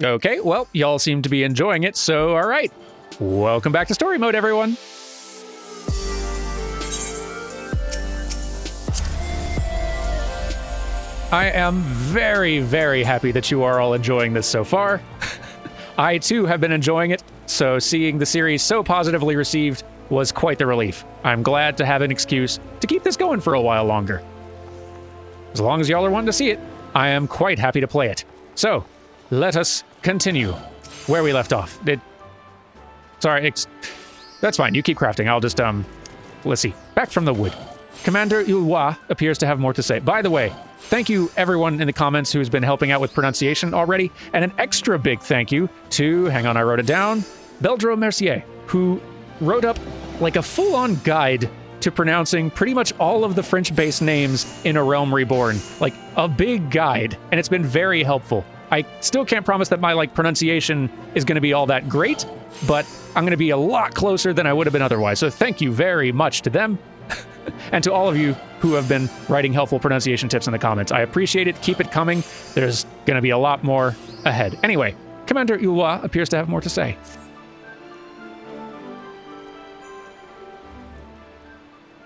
Okay, well, y'all seem to be enjoying it, so all right. Welcome back to Story Mode, everyone. I am very, very happy that you are all enjoying this so far. I, too, have been enjoying it, so seeing the series so positively received was quite the relief. I'm glad to have an excuse to keep this going for a while longer. As long as y'all are wanting to see it, I am quite happy to play it. So, let us continue where we left off. That's fine, you keep crafting. I'll just, let's see. Back from the wood. Commander Ulwa appears to have more to say. By the way, thank you everyone in the comments who's been helping out with pronunciation already, and an extra big thank you to, hang on, I wrote it down, Beldro Mercier, who wrote up like a full-on guide to pronouncing pretty much all of the French-based names in A Realm Reborn. Like, a big guide, and it's been very helpful. I still can't promise that my, pronunciation is going to be all that great, but I'm going to be a lot closer than I would have been otherwise, so thank you very much to them. And to all of you who have been writing helpful pronunciation tips in the comments. I appreciate it. Keep it coming. There's going to be a lot more ahead. Anyway, Commander Ulwa appears to have more to say.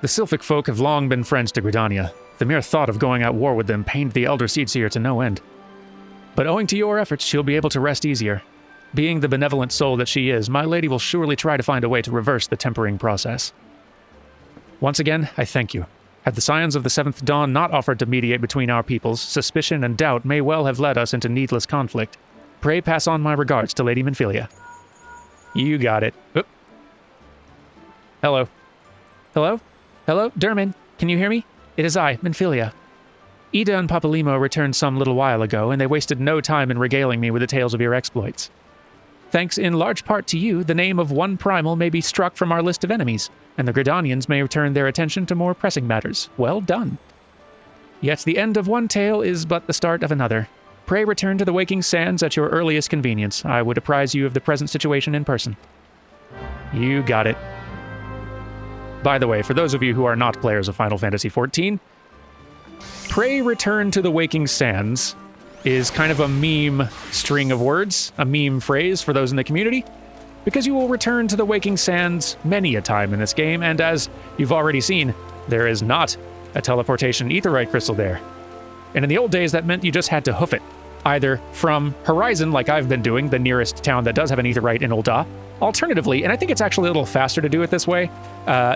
The Sylphic folk have long been friends to Gridania. The mere thought of going at war with them pained the Elder Seedseer to no end. But owing to your efforts, she'll be able to rest easier. Being the benevolent soul that she is, my lady will surely try to find a way to reverse the tempering process. Once again, I thank you. Had the Scions of the Seventh Dawn not offered to mediate between our peoples, suspicion and doubt may well have led us into needless conflict. Pray pass on my regards to Lady Minfilia. You got it. Oop. Hello. Hello? Hello? Durmin, can you hear me? It is I, Minfilia. Ida and Papalimo returned some little while ago, and they wasted no time in regaling me with the tales of your exploits. Thanks in large part to you, the name of one primal may be struck from our list of enemies, and the Gridanians may return their attention to more pressing matters. Well done. Yet the end of one tale is but the start of another. Pray return to the Waking Sands at your earliest convenience. I would apprise you of the present situation in person. You got it. By the way, for those of you who are not players of Final Fantasy XIV, Pray return to the Waking Sands is kind of a meme string of words, a meme phrase for those in the community, because you will return to the Waking Sands many a time in this game, and as you've already seen, there is not a teleportation aetheryte crystal there. And in the old days, that meant you just had to hoof it, either from Horizon, like I've been doing, the nearest town that does have an aetheryte in Ul'dah. Alternatively, and I think it's actually a little faster to do it this way,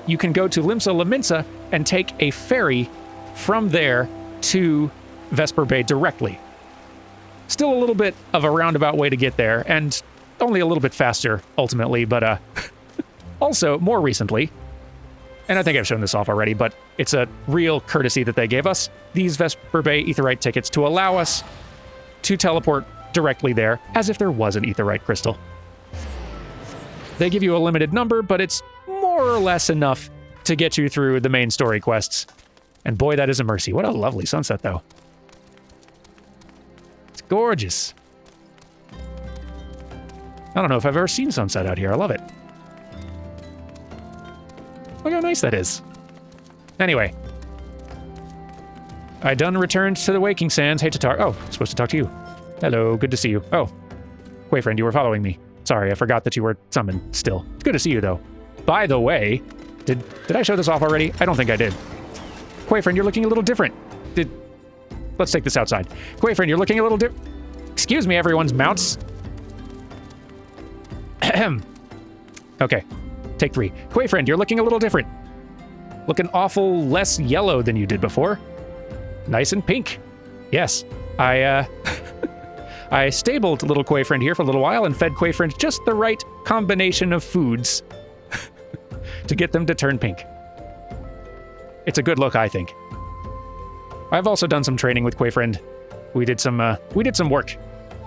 you can go to Limsa Lominsa and take a ferry from there to Vesper Bay directly. Still a little bit of a roundabout way to get there, and only a little bit faster, ultimately, but also, more recently, and I think I've shown this off already, but it's a real courtesy that they gave us, these Vesper Bay aetheryte tickets to allow us to teleport directly there, as if there was an aetheryte crystal. They give you a limited number, but it's more or less enough to get you through the main story quests. And boy, that is a mercy. What a lovely sunset, though. It's gorgeous. I don't know if I've ever seen sunset out here. I love it. Look how nice that is. Anyway. I done returned to the Waking Sands. Hey, Tatar. Oh, I'm supposed to talk to you. Hello, good to see you. Oh, Quayfriend, you were following me. Sorry, I forgot that you were summoned still. It's good to see you, though. By the way, did I show this off already? I don't think I did. Quayfriend, you're looking a little different. Let's take this outside. Quayfriend, you're looking a little different. Excuse me, everyone's mounts. Okay, take 3. Quayfriend, you're looking a little different. Looking awful less yellow than you did before. Nice and pink. Yes, I stabled little Quayfriend here for a little while and fed Quayfriend just the right combination of foods to get them to turn pink. It's a good look, I think. I've also done some training with Quayfriend. We did some work.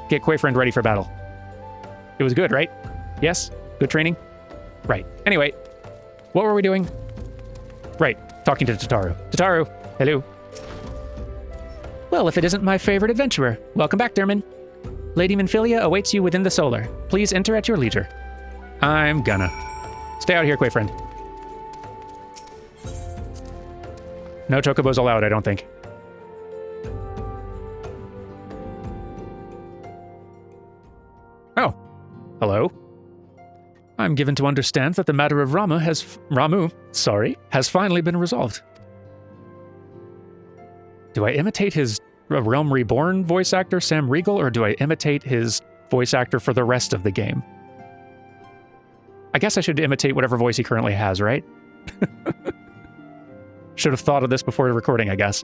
Get Quayfriend ready for battle. It was good, right? Yes? Good training? Right. Anyway, what were we doing? Right, talking to Tataru. Tataru, hello. Well, if it isn't my favorite adventurer. Welcome back, Durmin. Lady Minfilia awaits you within the solar. Please enter at your leisure. I'm gonna. Stay out here, Quayfriend. No chocobos allowed, I don't think. Hello? I'm given to understand that the matter of Ramu has finally been resolved. Do I imitate his Realm Reborn voice actor, Sam Riegel, or do I imitate his voice actor for the rest of the game? I guess I should imitate whatever voice he currently has, right? Should have thought of this before recording, I guess.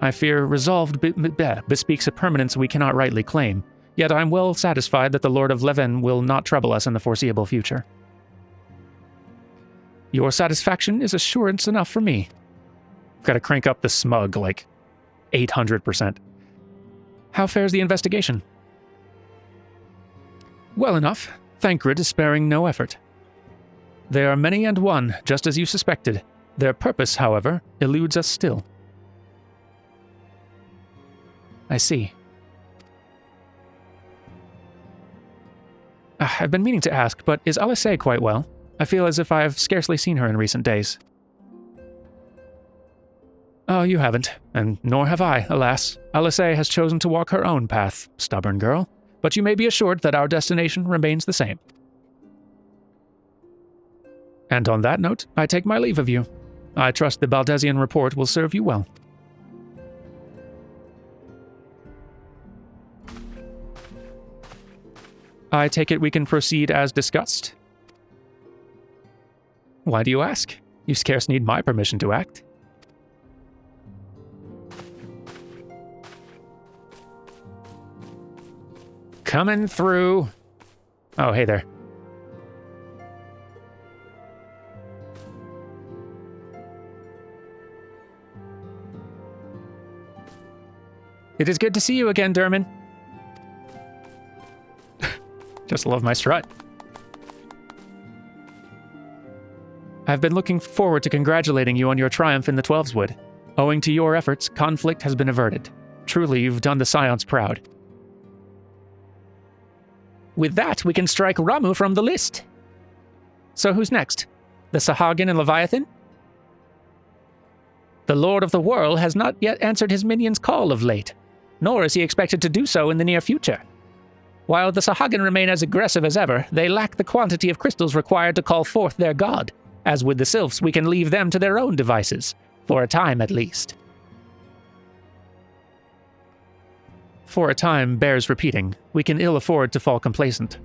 I fear resolved bespeaks a permanence we cannot rightly claim, yet I am well satisfied that the Lord of Leven will not trouble us in the foreseeable future. Your satisfaction is assurance enough for me. Got to crank up the smug, like 800%. How fares the investigation? Well enough. Thancred is sparing no effort. They are many and one, just as you suspected. Their purpose, however, eludes us still. I see. I've been meaning to ask, but is Alise quite well? I feel as if I have scarcely seen her in recent days. Oh, you haven't, and nor have I, alas. Alise has chosen to walk her own path, stubborn girl, but you may be assured that our destination remains the same. And on that note, I take my leave of you. I trust the Baldesian report will serve you well. I take it we can proceed as discussed? Why do you ask? You scarce need my permission to act. Coming through. Oh, hey there. It is good to see you again, Durmin. Just love my strut. I've been looking forward to congratulating you on your triumph in the Twelveswood. Owing to your efforts, conflict has been averted. Truly, you've done the Scions proud. With that, we can strike Ramu from the list. So who's next? The Sahagin and Leviathan? The Lord of the Whirl has not yet answered his minion's call of late, nor is he expected to do so in the near future. While the Sahagin remain as aggressive as ever, they lack the quantity of crystals required to call forth their god. As with the Sylphs, we can leave them to their own devices, for a time at least. For a time bears repeating. We can ill afford to fall complacent.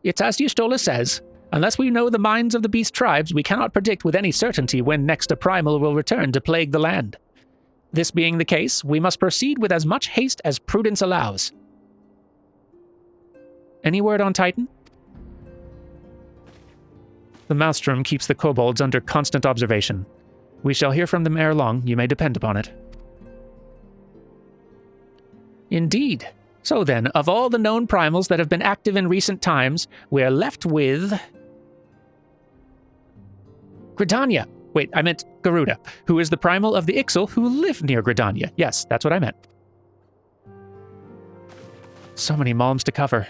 It's as Y'shtola says. Unless we know the minds of the beast tribes, we cannot predict with any certainty when next a primal will return to plague the land. This being the case, we must proceed with as much haste as prudence allows. Any word on Titan? The Maelstrom keeps the kobolds under constant observation. We shall hear from them ere long, you may depend upon it. Indeed. So then, of all the known primals that have been active in recent times, we are left with... Gridania. Wait, I meant Garuda, who is the primal of the Ixal who live near Gridania. Yes, that's what I meant. So many malms to cover.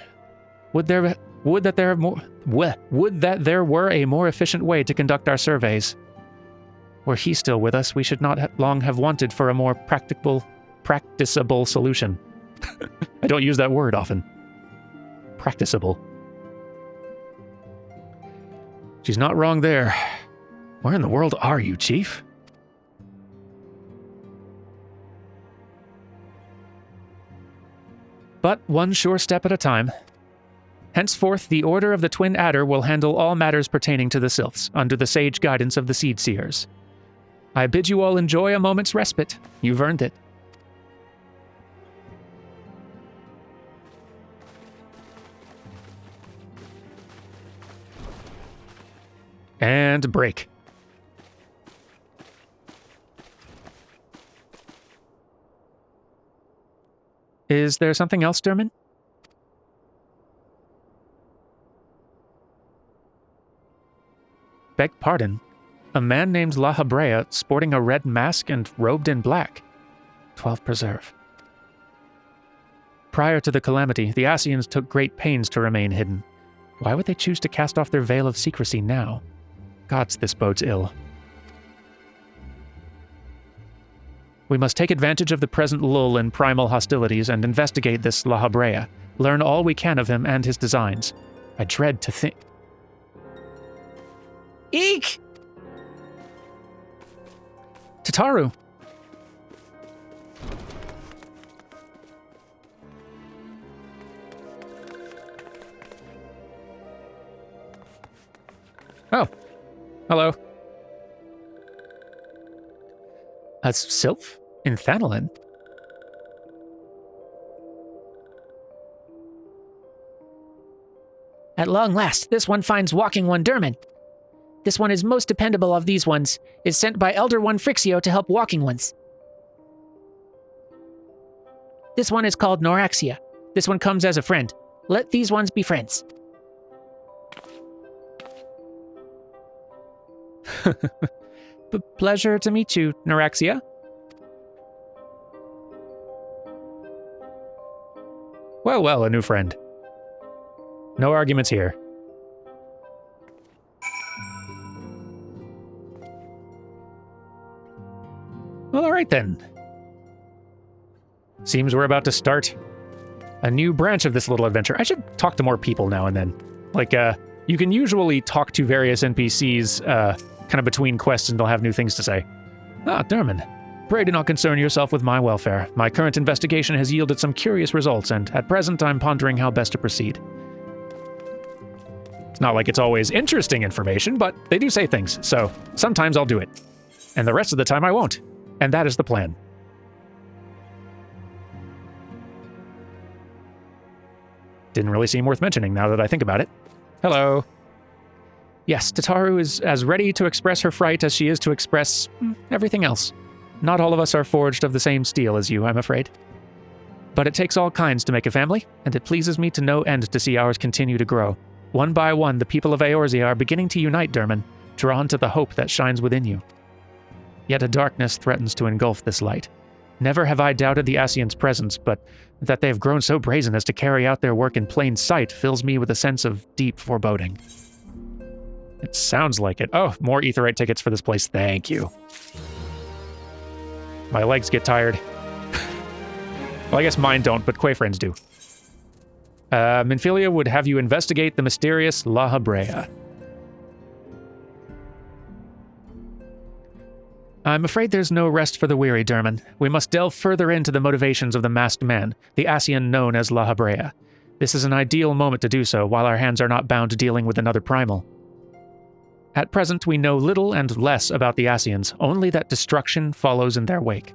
Would that there were a more efficient way to conduct our surveys. Were he still with us, we should not long have wanted for a more practicable solution. I don't use that word often. Practicable. She's not wrong there. Where in the world are you, Chief? But one sure step at a time. Henceforth, the Order of the Twin Adder will handle all matters pertaining to the Sylphs, under the sage guidance of the Seed Seers. I bid you all enjoy a moment's respite. You've earned it. And break. Is there something else, Durmin? Beg pardon. A man named La Habrea, sporting a red mask and robed in black. 12 Preserve. Prior to the calamity, the Ascians took great pains to remain hidden. Why would they choose to cast off their veil of secrecy now? Gods, this bodes ill. We must take advantage of the present lull in primal hostilities and investigate this La Habrea. Learn all we can of him and his designs. I dread to think... Eek! Tataru! Oh. Hello. That's Sylph? In Thanolin? At long last, this one finds walking one Durmin. This one is most dependable of these ones, is sent by Elder One Frixio to help walking ones. This one is called Noraxia. This one comes as a friend. Let these ones be friends. Pleasure to meet you, Noraxia. Well, well, a new friend. No arguments here. Well, all right then. Seems we're about to start a new branch of this little adventure. I should talk to more people now and then. Like, you can usually talk to various NPCs, kind of between quests, and they'll have new things to say. Ah, Durmin. Pray do not concern yourself with my welfare. My current investigation has yielded some curious results, and at present I'm pondering how best to proceed. It's not like it's always interesting information, but they do say things, so sometimes I'll do it. And the rest of the time I won't. And that is the plan. Didn't really seem worth mentioning now that I think about it. Hello. Yes, Tataru is as ready to express her fright as she is to express everything else. Not all of us are forged of the same steel as you, I'm afraid. But it takes all kinds to make a family, and it pleases me to no end to see ours continue to grow. One by one, the people of Eorzea are beginning to unite, Durmin, drawn to the hope that shines within you. Yet a darkness threatens to engulf this light. Never have I doubted the Ascians' presence, but that they have grown so brazen as to carry out their work in plain sight fills me with a sense of deep foreboding. It sounds like it. Oh, more Aetheryte tickets for this place. Thank you. My legs get tired. Well, I guess mine don't, but PlayFrame's do. Minfilia would have you investigate the mysterious La Habrea. I'm afraid there's no rest for the weary, Durmin. We must delve further into the motivations of the masked man, the Ascian known as La Habrea. This is an ideal moment to do so, while our hands are not bound to dealing with another primal. At present, we know little and less about the Ascians, only that destruction follows in their wake.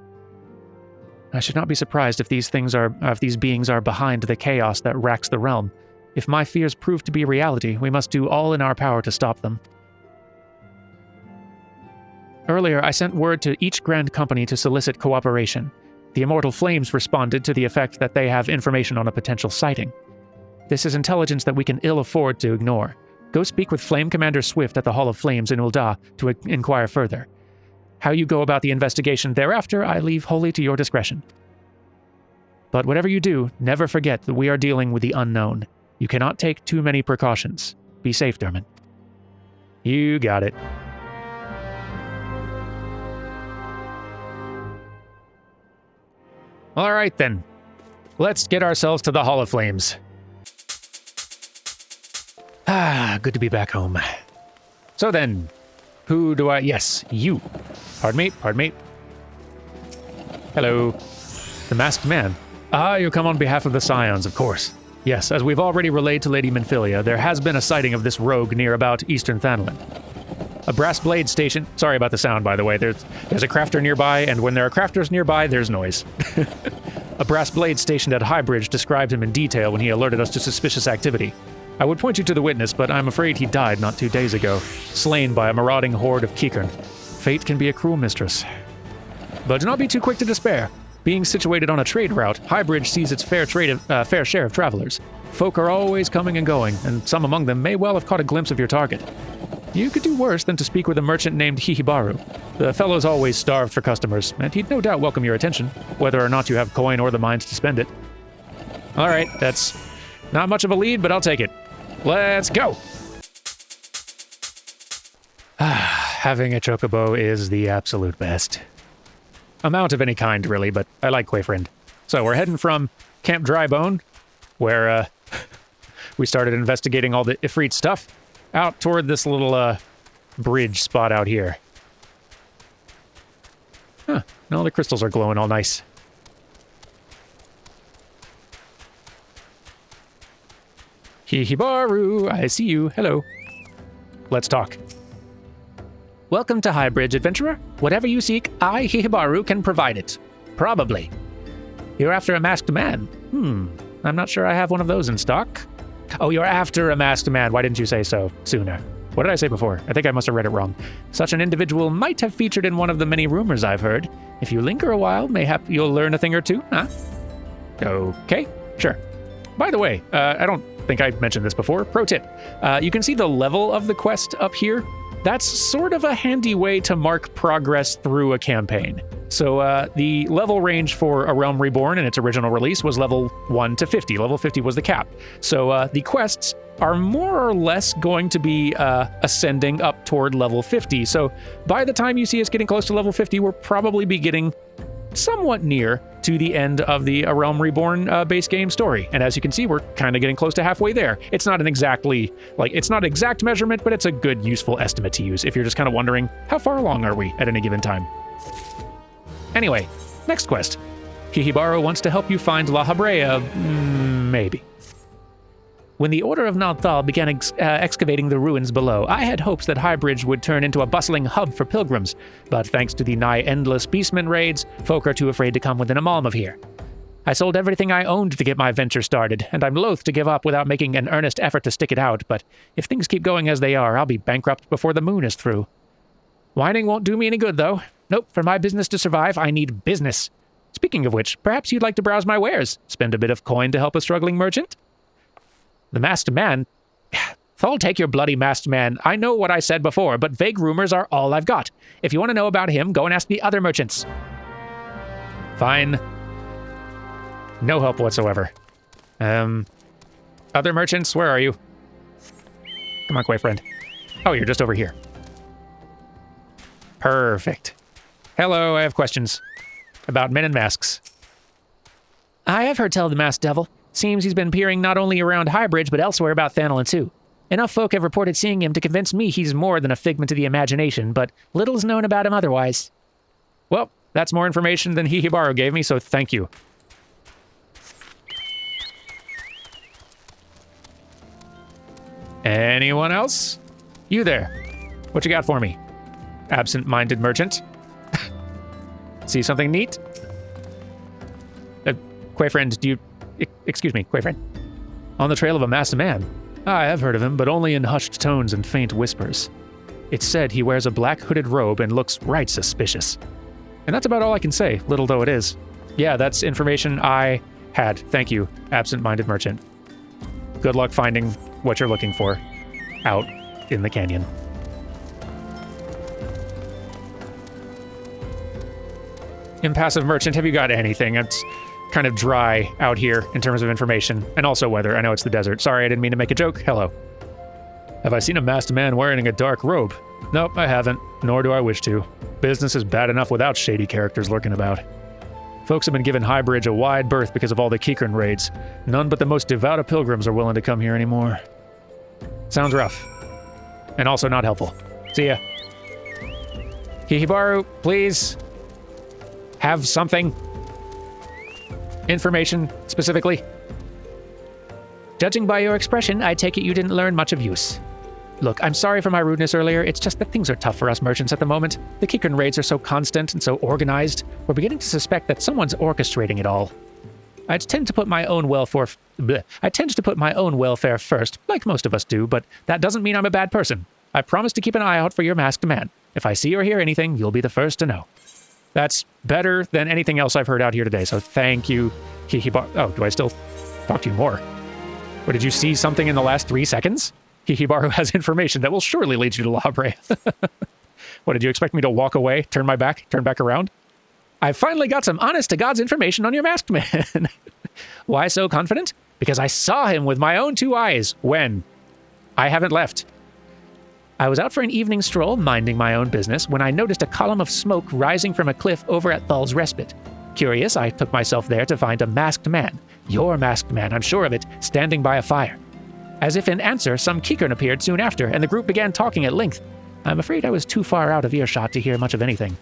I should not be surprised if these beings are behind the chaos that racks the realm. If my fears prove to be reality, we must do all in our power to stop them. Earlier, I sent word to each Grand Company to solicit cooperation. The Immortal Flames responded to the effect that they have information on a potential sighting. This is intelligence that we can ill afford to ignore. Go speak with Flame Commander Swift at the Hall of Flames in Ul'dah to inquire further. How you go about the investigation thereafter, I leave wholly to your discretion. But whatever you do, never forget that we are dealing with the unknown. You cannot take too many precautions. Be safe, Durmin. You got it. All right, then. Let's get ourselves to the Hall of Flames. Ah, good to be back home. So then, who do I... Yes, you. Pardon me. Hello. The masked man. Ah, you come on behalf of the Scions, of course. Yes, as we've already relayed to Lady Minfilia, there has been a sighting of this rogue near about Eastern Thanolin. A brass blade station... Sorry about the sound, by the way. There's a crafter nearby, and when there are crafters nearby, there's noise. A brass blade stationed at Highbridge described him in detail when he alerted us to suspicious activity. I would point you to the witness, but I'm afraid he died not 2 days ago, slain by a marauding horde of Kikern. Fate can be a cruel mistress. But do not be too quick to despair. Being situated on a trade route, Highbridge sees its fair share of travelers. Folk are always coming and going, and some among them may well have caught a glimpse of your target. You could do worse than to speak with a merchant named Hihibaru. The fellow's always starved for customers, and he'd no doubt welcome your attention, whether or not you have coin or the mind to spend it. All right, that's not much of a lead, but I'll take it. Let's go! Having a chocobo is the absolute best. amount of any kind, really, but I like Quayfriend. So we're heading from Camp Drybone, where we started investigating all the Ifrit stuff, out toward this little bridge spot out here. Huh, and all the crystals are glowing all nice. Hihibaru, I see you. Hello. Let's talk. Welcome to Highbridge, adventurer. Whatever you seek, I, Hihibaru, can provide it. Probably. You're after a masked man. I'm not sure I have one of those in stock. Oh, you're after a masked man. Why didn't you say so sooner? What did I say before? I think I must have read it wrong. Such an individual might have featured in one of the many rumors I've heard. If you linger a while, mayhap you'll learn a thing or two, huh? Okay, sure. By the way, I don't think I mentioned this before. Pro tip. You can see the level of the quest up here. That's sort of a handy way to mark progress through a campaign. So the level range for A Realm Reborn in its original release was level 1 to 50. Level 50 was the cap. So the quests are more or less going to be ascending up toward level 50. So by the time you see us getting close to level 50, we'll probably be getting somewhat near to the end of the A Realm Reborn base game story. And as you can see, we're kind of getting close to halfway there. It's not an exactly, it's not exact measurement, but it's a good, useful estimate to use if you're just kind of wondering, how far along are we at any given time? Anyway, next quest. Hihibaru wants to help you find La Habrea, maybe. When the Order of Nalthal began excavating the ruins below, I had hopes that Highbridge would turn into a bustling hub for pilgrims, but thanks to the nigh-endless beastman raids, folk are too afraid to come within a malm of here. I sold everything I owned to get my venture started, and I'm loath to give up without making an earnest effort to stick it out, but if things keep going as they are, I'll be bankrupt before the moon is through. Whining won't do me any good, though. Nope, for my business to survive, I need business. Speaking of which, perhaps you'd like to browse my wares, spend a bit of coin to help a struggling merchant? The masked man? I'll take your bloody masked man. I know what I said before, but vague rumors are all I've got. If you want to know about him, go and ask the other merchants. Fine. No help whatsoever. Other merchants, where are you? Come on, Quay friend. Oh, you're just over here. Perfect. Hello, I have questions about men in masks. I have heard tell of the masked devil. Seems he's been peering not only around Highbridge, but elsewhere about Thanolin too. Enough folk have reported seeing him to convince me he's more than a figment of the imagination, but little is known about him otherwise. Well, that's more information than Hihibaru gave me, so thank you. Anyone else? You there. What you got for me? Absent-minded merchant. See something neat? Quayfriend, do you... Excuse me, Quayfriend. On the trail of a masked man. I have heard of him, but only in hushed tones and faint whispers. It's said he wears a black hooded robe and looks right suspicious. And that's about all I can say, little though it is. Yeah, that's information I had. Thank you, absent-minded merchant. Good luck finding what you're looking for out in the canyon. Impassive merchant, have you got anything? It's kind of dry out here in terms of information, and also weather. I know it's the desert. Sorry, I didn't mean to make a joke. Hello. Have I seen a masked man wearing a dark robe? Nope, I haven't, nor do I wish to. Business is bad enough without shady characters lurking about. Folks have been given Highbridge a wide berth because of all the Kikern raids. None but the most devout of pilgrims are willing to come here anymore. Sounds rough. And also not helpful. See ya. Hihibaru, please. Have something. Information, specifically. Judging by your expression, I take it you didn't learn much of use. Look, I'm sorry for my rudeness earlier. It's just that things are tough for us merchants at the moment. The Kikern raids are so constant and so organized. We're beginning to suspect that someone's orchestrating it all. I tend to put my own welfare first, like most of us do, but that doesn't mean I'm a bad person. I promise to keep an eye out for your masked man. If I see or hear anything, you'll be the first to know. That's better than anything else I've heard out here today, so thank you, Hihibaru. Oh, do I still talk to you more? Or did you see something in the last 3 seconds? Hihibaru has information that will surely lead you to La Habrea. What, did you expect me to walk away, turn back around? I finally got some honest-to-God's information on your masked man. Why so confident? Because I saw him with my own 2 eyes when I haven't left. I was out for an evening stroll, minding my own business, when I noticed a column of smoke rising from a cliff over at Thal's Respite. Curious, I took myself there to find a masked man, your masked man, I'm sure of it, standing by a fire. As if in answer, some Kikern appeared soon after, and the group began talking at length. I'm afraid I was too far out of earshot to hear much of anything.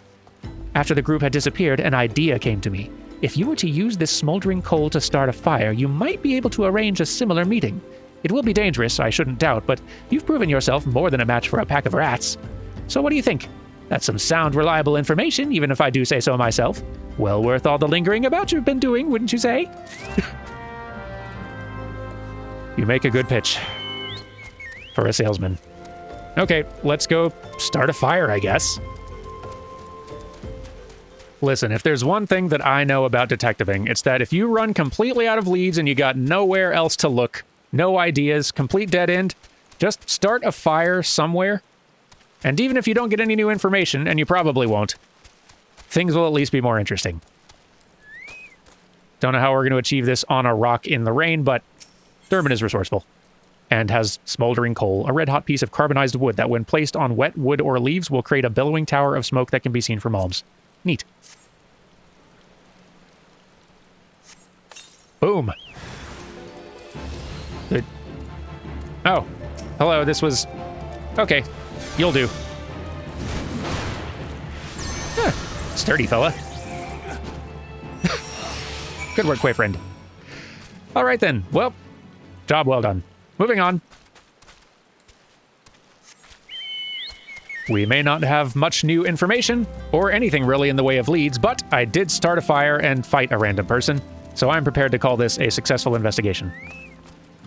After the group had disappeared, an idea came to me. If you were to use this smoldering coal to start a fire, you might be able to arrange a similar meeting. It will be dangerous, I shouldn't doubt, but you've proven yourself more than a match for a pack of rats. So what do you think? That's some sound, reliable information, even if I do say so myself. Well worth all the lingering about you've been doing, wouldn't you say? You make a good pitch. For a salesman. Okay, let's go start a fire, I guess. Listen, if there's one thing that I know about detectiving, it's that if you run completely out of leads and you got nowhere else to look, no ideas, complete dead end, just start a fire somewhere. And even if you don't get any new information, and you probably won't, things will at least be more interesting. Don't know how we're going to achieve this on a rock in the rain, but Durmin is resourceful and has smoldering coal, a red-hot piece of carbonized wood that when placed on wet wood or leaves will create a billowing tower of smoke that can be seen from Alms. Neat. Boom. Oh. Hello, this was... Okay. You'll do. Huh. Sturdy fella. Good work, friend. All right then. Well, job well done. Moving on. We may not have much new information, or anything really in the way of leads, but I did start a fire and fight a random person, so I'm prepared to call this a successful investigation.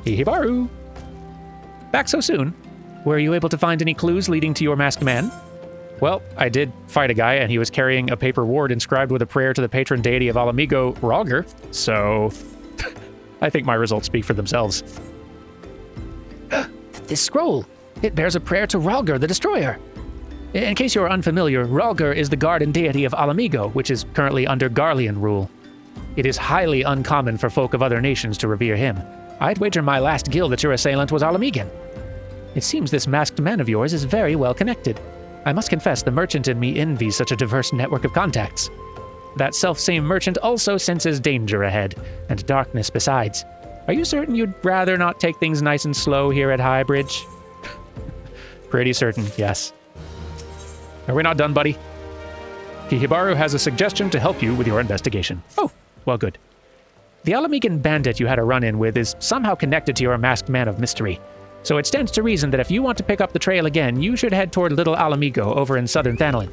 Hihibaru! Back so soon? Were you able to find any clues leading to your masked man? Well, I did fight a guy, and he was carrying a paper ward inscribed with a prayer to the patron deity of Mhigo, Rhalgr, so I think my results speak for themselves. This scroll! It bears a prayer to Rhalgr, the Destroyer. In case you're unfamiliar, Rhalgr is the guardian deity of Mhigo, which is currently under Garlean rule. It is highly uncommon for folk of other nations to revere him. I'd wager my last guild that your assailant was Alamigan. It seems this masked man of yours is very well connected. I must confess the merchant in me envies such a diverse network of contacts. That self-same merchant also senses danger ahead, and darkness besides. Are you certain you'd rather not take things nice and slow here at Highbridge? Pretty certain, yes. Are we not done, buddy? Hihibaru has a suggestion to help you with your investigation. Oh, well, good. The Alamigan bandit you had a run-in with is somehow connected to your masked man of mystery. So it stands to reason that if you want to pick up the trail again, you should head toward Little Mhigo over in southern Thanolin.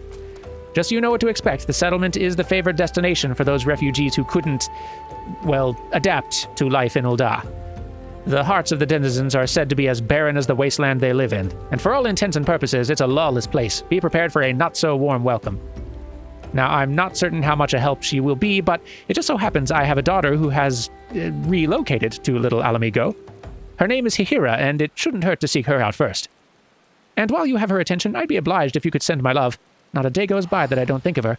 Just so you know what to expect, the settlement is the favored destination for those refugees who couldn't, well, adapt to life in Ul'dah. The hearts of the denizens are said to be as barren as the wasteland they live in, and for all intents and purposes, it's a lawless place. Be prepared for a not-so-warm welcome. Now, I'm not certain how much a help she will be, but it just so happens I have a daughter who has relocated to Little Mhigo. Her name is Hihira, and it shouldn't hurt to seek her out first. And while you have her attention, I'd be obliged if you could send my love. Not a day goes by that I don't think of her.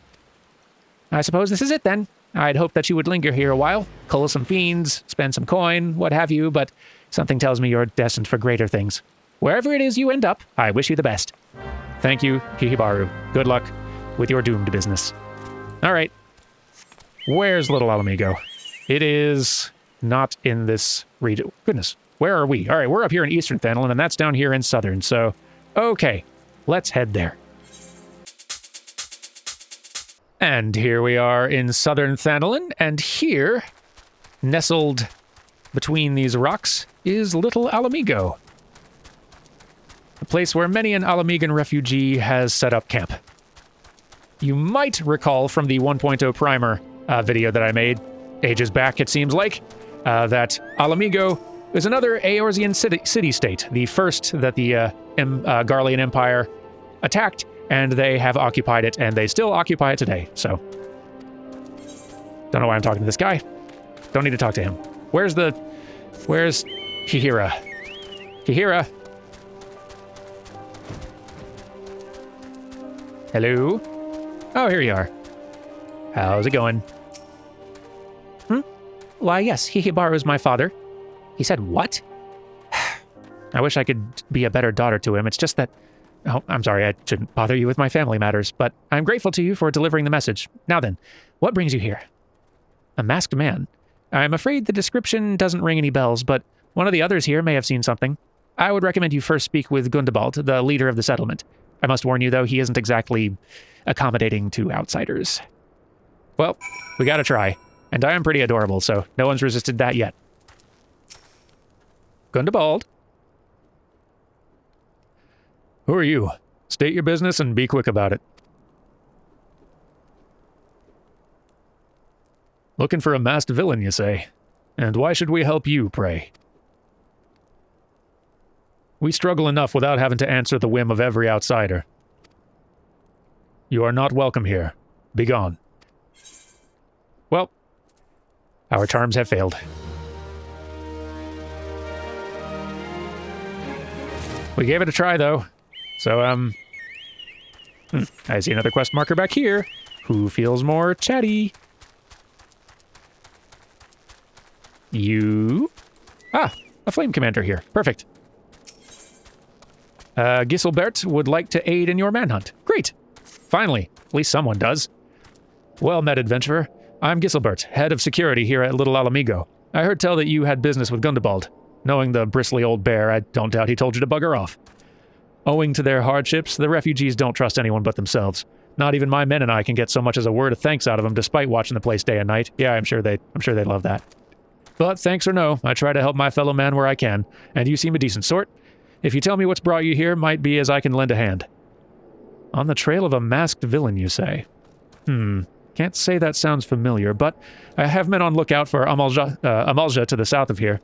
I suppose this is it, then. I'd hoped that you would linger here a while, cull some fiends, spend some coin, what have you, but something tells me you're destined for greater things. Wherever it is you end up, I wish you the best. Thank you, Hihibaru. Good luck with your doomed business. All right. Where's Little Mhigo? It is not in this region. Goodness, where are we? All right, we're up here in Eastern Thanolin, and that's down here in Southern, so okay, let's head there. And here we are in Southern Thanolin, and here, nestled between these rocks, is Little Mhigo. A place where many an Alamigan refugee has set up camp. You might recall from the 1.0 primer video that I made ages back, it seems like, that Mhigo is another Eorzean city-state, the first that the Garlean Empire attacked, and they have occupied it, and they still occupy it today, so. Don't know why I'm talking to this guy. Don't need to talk to him. Where's Hihira? Hihira? Hello? Oh, here you are. How's it going? Why, yes, Hihibaru's my father. He said, what? I wish I could be a better daughter to him. It's just that Oh, I'm sorry, I shouldn't bother you with my family matters, but I'm grateful to you for delivering the message. Now then, what brings you here? A masked man. I'm afraid the description doesn't ring any bells, but one of the others here may have seen something. I would recommend you first speak with Gundabald, the leader of the settlement. I must warn you, though, he isn't exactly accommodating to outsiders. Well, we gotta try. And I am pretty adorable, so no one's resisted that yet. Gundabald? Who are you? State your business and be quick about it. Looking for a masked villain, you say? And why should we help you, pray? We struggle enough without having to answer the whim of every outsider. You are not welcome here. Begone. Well, our charms have failed. We gave it a try, though. So, I see another quest marker back here. Who feels more chatty? You? Ah, a flame commander here. Perfect. Giselbert would like to aid in your manhunt. Great. Finally, at least someone does. Well met, adventurer. I'm Giselbert, head of security here at Little Mhigo. I heard tell that you had business with Gundabald. Knowing the bristly old bear, I don't doubt he told you to bugger off. Owing to their hardships, the refugees don't trust anyone but themselves. Not even my men and I can get so much as a word of thanks out of them despite watching the place day and night. Yeah, I'm sure they love that. But thanks or no, I try to help my fellow man where I can, and you seem a decent sort. If you tell me what's brought you here, might be as I can lend a hand. On the trail of a masked villain, you say? Can't say that sounds familiar, but I have men on lookout for Amalja to the south of here.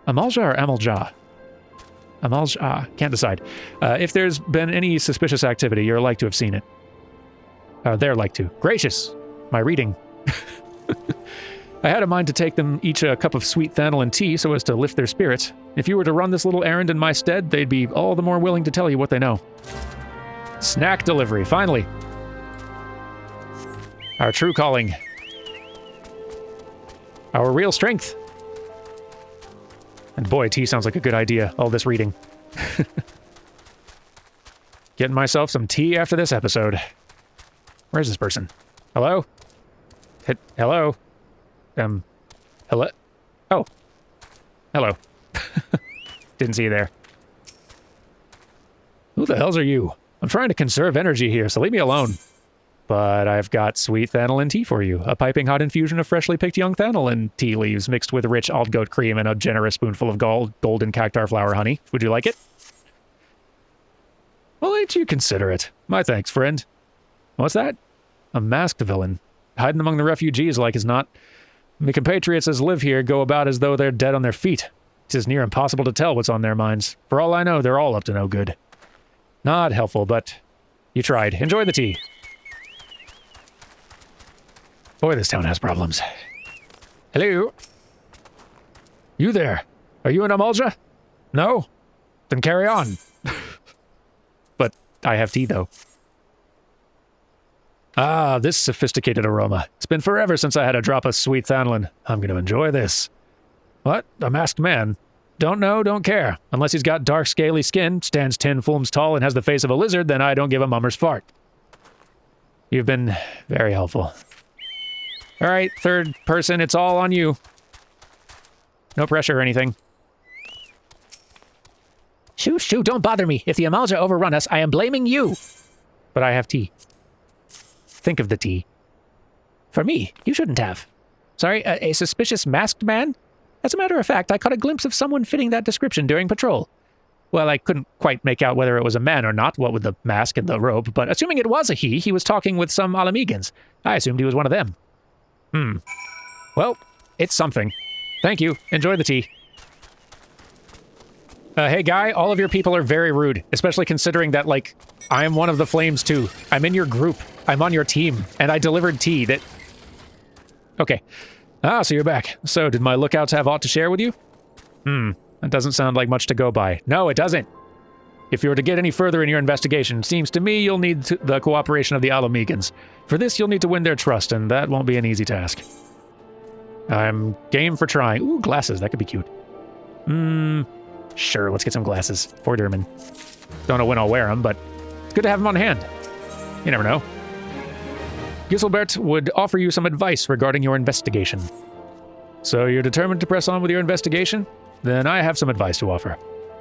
Amalja or Amalja? Amalja, can't decide. If there's been any suspicious activity, you're like to have seen it. They're like to. Gracious! My reading. I had a mind to take them each a cup of sweet thanalan tea so as to lift their spirits. If you were to run this little errand in my stead, they'd be all the more willing to tell you what they know. Snack delivery, finally. Our true calling. Our real strength. And boy, tea sounds like a good idea, all this reading. Getting myself some tea after this episode. Where's this person? Hello? Hello? Hello? Oh. Hello. Didn't see you there. Who the hells are you? I'm trying to conserve energy here, so leave me alone. But I've got sweet thanalan tea for you. A piping hot infusion of freshly picked young thanalan tea leaves mixed with rich alt-goat cream and a generous spoonful of golden cactar flower honey. Would you like it? Well, ain't you considerate. My thanks, friend. What's that? A masked villain. Hiding among the refugees like as not. The compatriots as live here go about as though they're dead on their feet. It's near impossible to tell what's on their minds. For all I know, they're all up to no good. Not helpful, but you tried. Enjoy the tea. Boy, this town has problems. Hello? You there? Are you in Amalja? No? Then carry on. But I have tea, though. Ah, this sophisticated aroma. It's been forever since I had a drop of sweet thanalan. I'm going to enjoy this. What? A masked man? Don't know, don't care. Unless he's got dark, scaly skin, stands 10 fulms tall, and has the face of a lizard, then I don't give a mummer's fart. You've been very helpful. All right, third person, it's all on you. No pressure or anything. Shoo, don't bother me. If the Amalja overrun us, I am blaming you. But I have tea. Think of the tea. For me, you shouldn't have. Sorry, a suspicious masked man? As a matter of fact, I caught a glimpse of someone fitting that description during patrol. Well, I couldn't quite make out whether it was a man or not, what with the mask and the robe, but assuming it was a he was talking with some Alamegans. I assumed he was one of them. Well, it's something. Thank you. Enjoy the tea. Hey guy, all of your people are very rude, especially considering that, like, I am one of the flames too. I'm in your group. I'm on your team, and I delivered tea that... Okay. Ah, so you're back. So, did my lookouts have aught to share with you? That doesn't sound like much to go by. No, it doesn't. If you were to get any further in your investigation, seems to me you'll need the cooperation of the Alamegans. For this, you'll need to win their trust, and that won't be an easy task. I'm game for trying. Ooh, glasses. That could be cute. Sure, let's get some glasses for Durmin. Don't know when I'll wear them, but it's good to have them on hand. You never know. Giselbert would offer you some advice regarding your investigation. So you're determined to press on with your investigation? Then I have some advice to offer.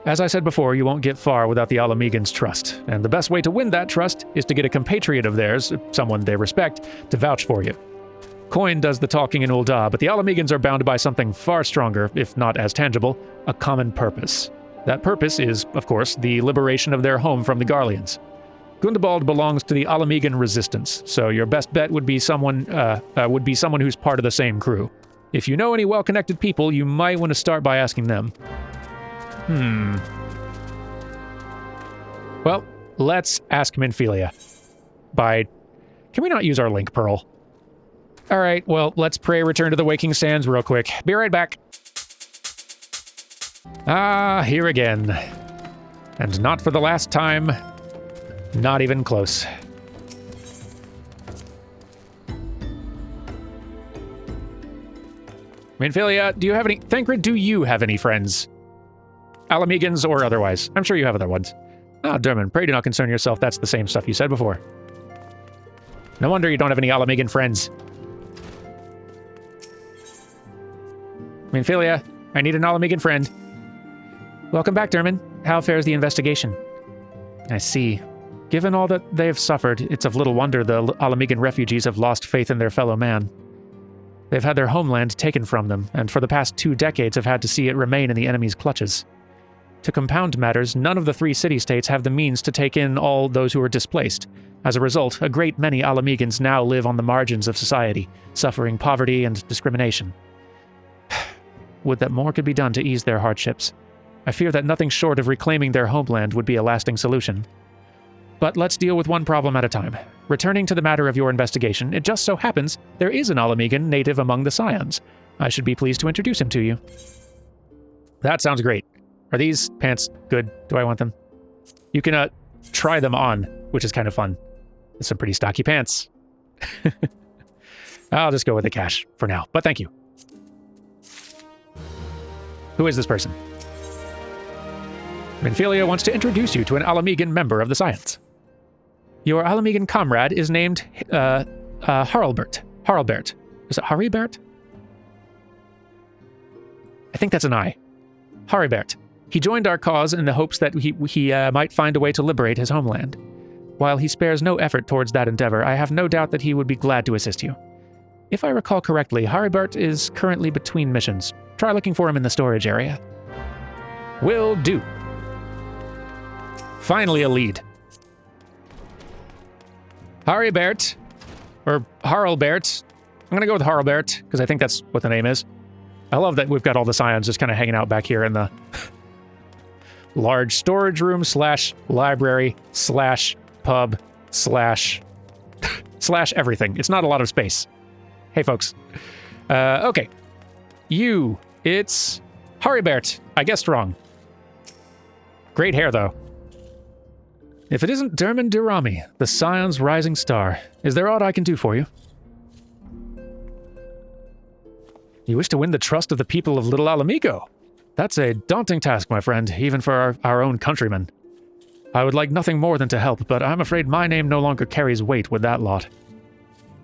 As I said before, you won't get far without the Alamegans' trust, and the best way to win that trust is to get a compatriot of theirs, someone they respect, to vouch for you. Coin does the talking in Ul'dah, but the Alamegans are bound by something far stronger, if not as tangible, a common purpose. That purpose is, of course, the liberation of their home from the Garleans. Gundabald belongs to the Alamegan resistance, so your best bet would be someone who's part of the same crew. If you know any well-connected people, you might want to start by asking them. Well, let's ask Minfilia. Can we not use our link pearl? Alright, well, let's pray return to the Waking Sands real quick. Be right back. Ah, here again. And not for the last time. Not even close. Minfilia, do you have any... Thancred, do you have any friends? Alamegans or otherwise. I'm sure you have other ones. Ah, Durmin, pray do not concern yourself. That's the same stuff you said before. No wonder you don't have any Alamegan friends. Minfilia, I need an Alamegan friend. Welcome back, Durmin. How fares the investigation? I see. Given all that they have suffered, it's of little wonder the Alamegan refugees have lost faith in their fellow man. They've had their homeland taken from them, and for the past 2 decades have had to see it remain in the enemy's clutches. To compound matters, none of the 3 city-states have the means to take in all those who are displaced. As a result, a great many Alamegans now live on the margins of society, suffering poverty and discrimination. Would that more could be done to ease their hardships. I fear that nothing short of reclaiming their homeland would be a lasting solution. But let's deal with one problem at a time. Returning to the matter of your investigation, it just so happens there is an Alamegan native among the Scions. I should be pleased to introduce him to you. That sounds great. Are these pants good? Do I want them? You can try them on, which is kind of fun. It's some pretty stocky pants. I'll just go with the cash for now, but thank you. Who is this person? Minfilia wants to introduce you to an Alamegan member of the Scions. Your Alamegan comrade is named Harlbert. Harlbert. Is it Haribert? I think that's an I. Haribert. He joined our cause in the hopes that he might find a way to liberate his homeland. While he spares no effort towards that endeavor, I have no doubt that he would be glad to assist you. If I recall correctly, Haribert is currently between missions. Try looking for him in the storage area. Will do. Finally a lead. Haribert, or Harlbert. I'm going to go with Harlbert, because I think that's what the name is. I love that we've got all the Scions just kind of hanging out back here in the large storage room / library / pub / everything. It's not a lot of space. Hey, folks. Okay. It's Haribert. I guessed wrong. Great hair, though. If it isn't Durmin Durami, the Scion's rising star, is there aught I can do for you? You wish to win the trust of the people of Little Mhigo? That's a daunting task, my friend, even for our own countrymen. I would like nothing more than to help, but I'm afraid my name no longer carries weight with that lot.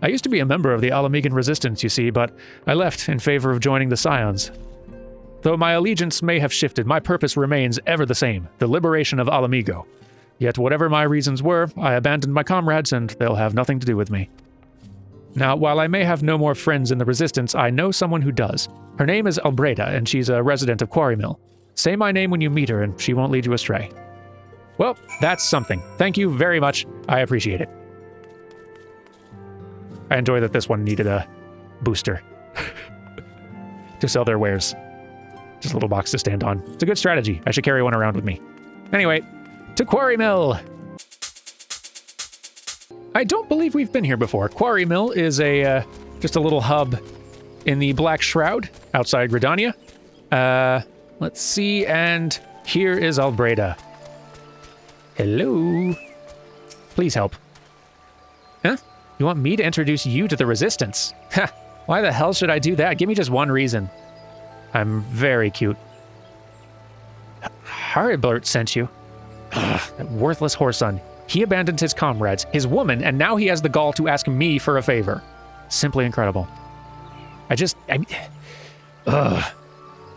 I used to be a member of the Alamegan resistance, you see, but I left in favor of joining the Scions. Though my allegiance may have shifted, my purpose remains ever the same, the liberation of Mhigo. Yet whatever my reasons were, I abandoned my comrades and they'll have nothing to do with me. Now, while I may have no more friends in the Resistance, I know someone who does. Her name is Albreda, and she's a resident of Quarry Mill. Say my name when you meet her, and she won't lead you astray. Well, that's something. Thank you very much. I appreciate it. I enjoy that this one needed a booster to sell their wares. Just a little box to stand on. It's a good strategy. I should carry one around with me. Anyway, to Quarry Mill! I don't believe we've been here before. Quarry Mill is just a little hub in the Black Shroud outside Gridania. Let's see, and here is Albreda. Hello? Please help. Huh? You want me to introduce you to the Resistance? Ha! Why the hell should I do that? Give me just one reason. I'm very cute. Highbridge sent you. Ugh, that worthless whoreson. He abandoned his comrades, his woman, and now he has the gall to ask me for a favor. Simply incredible. I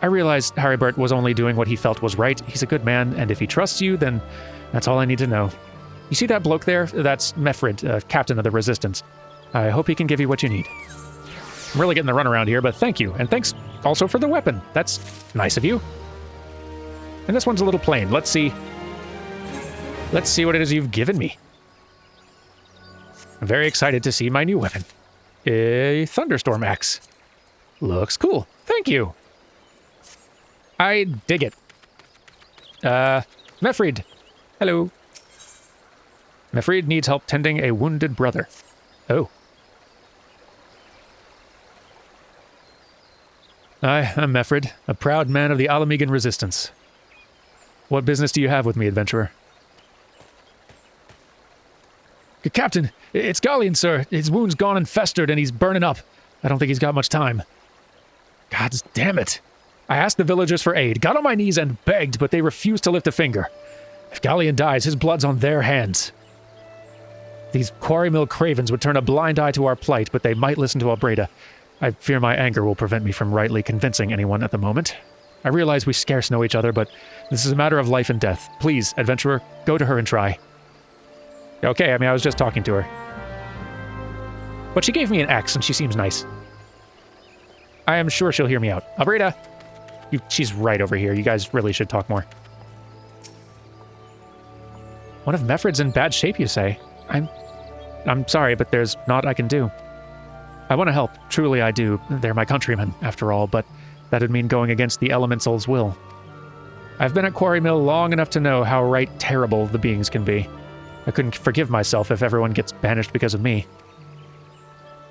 realized Highbridge was only doing what he felt was right. He's a good man, and if he trusts you, then that's all I need to know. You see that bloke there? That's Mefrid, captain of the Resistance. I hope he can give you what you need. I'm really getting the runaround here, but thank you. And thanks also for the weapon. That's nice of you. And this one's a little plain. Let's see what it is you've given me. I'm very excited to see my new weapon. A thunderstorm axe. Looks cool. Thank you. I dig it. Mefrid. Hello. Mefrid needs help tending a wounded brother. Oh. I'm Mefrid, a proud man of the Alamegan Resistance. What business do you have with me, adventurer? Captain, it's Galleon, sir. His wound's gone and festered, and he's burning up. I don't think he's got much time. God damn it. I asked the villagers for aid, got on my knees and begged, but they refused to lift a finger. If Galleon dies, his blood's on their hands. These quarry mill cravens would turn a blind eye to our plight, but they might listen to Albreda. I fear my anger will prevent me from rightly convincing anyone at the moment. I realize we scarce know each other, but this is a matter of life and death. Please, adventurer, go to her and try. Okay, I was just talking to her. But she gave me an axe, and she seems nice. I am sure she'll hear me out. Albreda! She's right over here. You guys really should talk more. One of Mefrid's in bad shape, you say? I'm sorry, but there's naught I can do. I want to help. Truly I do. They're my countrymen, after all, but that'd mean going against the Elemental's will. I've been at Quarry Mill long enough to know how right terrible the beings can be. I couldn't forgive myself if everyone gets banished because of me.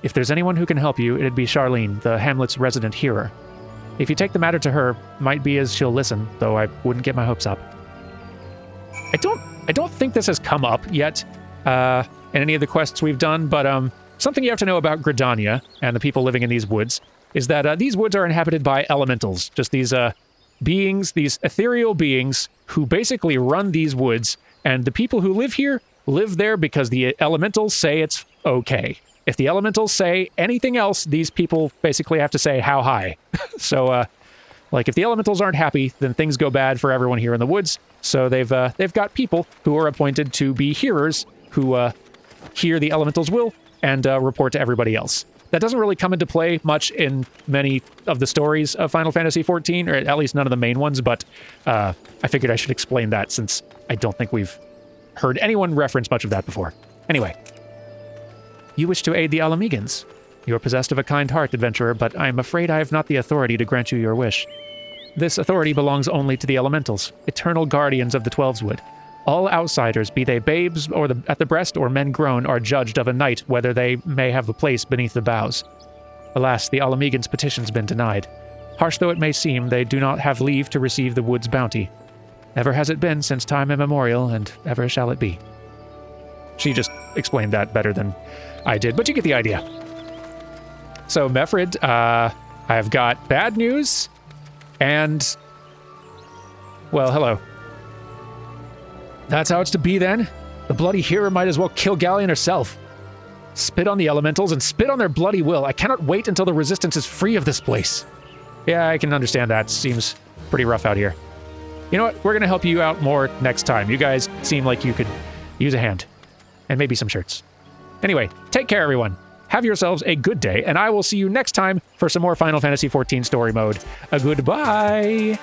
If there's anyone who can help you, it'd be Charlene, the hamlet's resident hearer. If you take the matter to her, might be as she'll listen, though I wouldn't get my hopes up. I don't think this has come up yet in any of the quests we've done, but something you have to know about Gridania and the people living in these woods is that these woods are inhabited by elementals, just these beings, these ethereal beings who basically run these woods, and the people who live here live there because the elementals say it's okay. If the elementals say anything else, these people basically have to say how high. So, like, if the elementals aren't happy, then things go bad for everyone here in the woods. So they've got people who are appointed to be hearers who hear the elementals' will and report to everybody else. That doesn't really come into play much in many of the stories of Final Fantasy XIV, or at least none of the main ones, but I figured I should explain that since I don't think we've heard anyone reference much of that before. Anyway. You wish to aid the Alamegans. You are possessed of a kind heart, adventurer, but I am afraid I have not the authority to grant you your wish. This authority belongs only to the elementals, eternal guardians of the Twelveswood. All outsiders, be they babes or at the breast or men grown, are judged of a night whether they may have a place beneath the boughs. Alas, the Alamegans' petition's been denied. Harsh though it may seem, they do not have leave to receive the wood's bounty. Ever has it been since time immemorial, and ever shall it be. She just explained that better than I did, but you get the idea. So, Mefrid, I've got bad news, and, well, hello. That's how it's to be, then? The bloody hero might as well kill Galleon herself. Spit on the elementals and spit on their bloody will. I cannot wait until the Resistance is free of this place. Yeah, I can understand that. Seems pretty rough out here. You know what? We're going to help you out more next time. You guys seem like you could use a hand. And maybe some shirts. Anyway, take care, everyone. Have yourselves a good day, and I will see you next time for some more Final Fantasy XIV story mode. A goodbye!